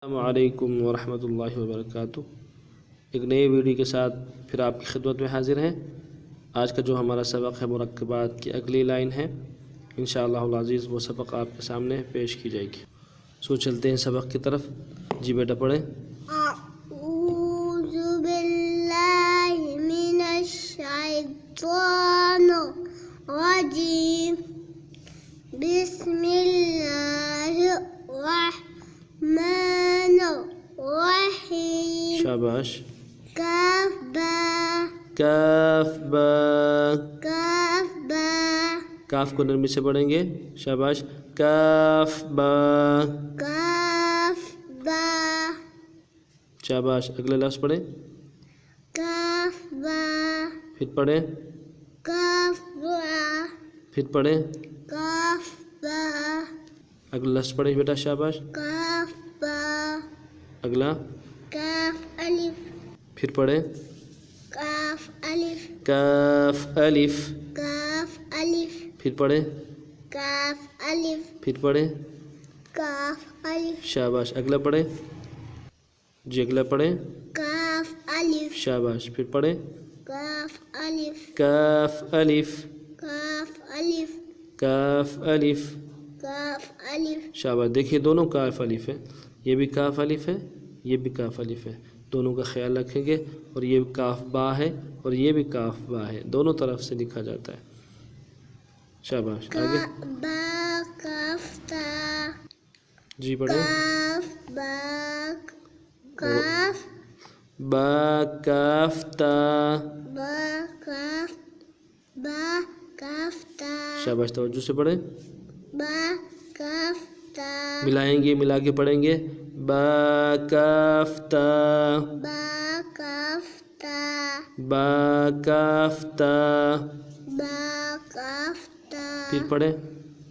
السلام علیکم ورحمۃ اللہ وبرکاتہ۔ ایک نئی ویڈیو کے ساتھ پھر آپ کی خدمت میں حاضر ہیں۔ آج کا جو ہمارا سبق ہے مرکبات کی اگلی لائن ہے، انشاءاللہ العزیز وہ سبق آپ کے سامنے پیش کی جائے گی۔ سو چلتے ہیں سبق کی طرف۔ جی بیٹا پڑھیں۔ اعوذ باللہ من الشیطان الرجیم، بسم اللہ الرحمن الرحیم۔ شاباش۔ کاف با کاف با، کاف با، کاف کو نرمی سے پڑھیں گے۔ شاباش۔ کاف با، کاف با، شاباش۔ اگلا لفظ پڑھیں۔ کاف با، پھر پڑھیں۔ کاف با، پھر پڑھیں۔ کاف با، اگلا لفظ پڑھیں بیٹا۔ شاباش۔ کاف با، اگلا۔ کاف الف، پھر پڑھیں۔ کاف الف، کاف الف، کاف الف، پھر پڑھیں۔ کاف الف، پھر پڑھیں۔ کاف الف، شاباش۔ اگلا پڑھیں۔ جی اگلا پڑھیں۔ کاف الف، شاباش۔ پھر پڑھیں۔ کاف الف، کاف الف، کاف الف، کاف الف، کاف الف۔ شاباش۔ دیکھیے دونوں کاف الف ہے، یہ بھی کاف الف ہے، یہ بھی کاف الف ہے، دونوں کا خیال رکھیں گے۔ اور یہ کاف با ہے اور یہ بھی کاف با ہے، دونوں طرف سے لکھا جاتا ہے۔ شاباش۔ آگے با کاف تا، جی پڑھیں۔ کاف با، کاف با کاف تا، با، کاف با، کاف تا، شاباش۔ توجہ سے پڑھیں۔ با کاف تا، ملائیں گے، ملا کے پڑھیں گے۔ با کاف تا، با کاف تا، با کاف تا، با کاف تا، پھر پڑھیں۔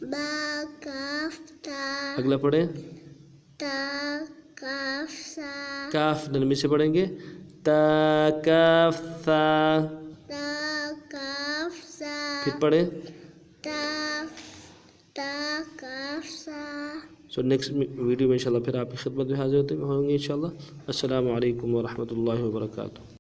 با کاف تا، اگلا پڑھیں۔ تا کاف سا، کاف نرمی سے پڑھیں گے۔ تا کاف سا، تا کاف سا، پھر پڑھیں۔ تا کاف سا۔ سو نیکسٹ ویڈیو میں انشاءاللہ پھر آپ کی خدمت میں حاضر ہوں گے انشاءاللہ۔ السلام علیکم ورحمۃ اللہ وبرکاتہ۔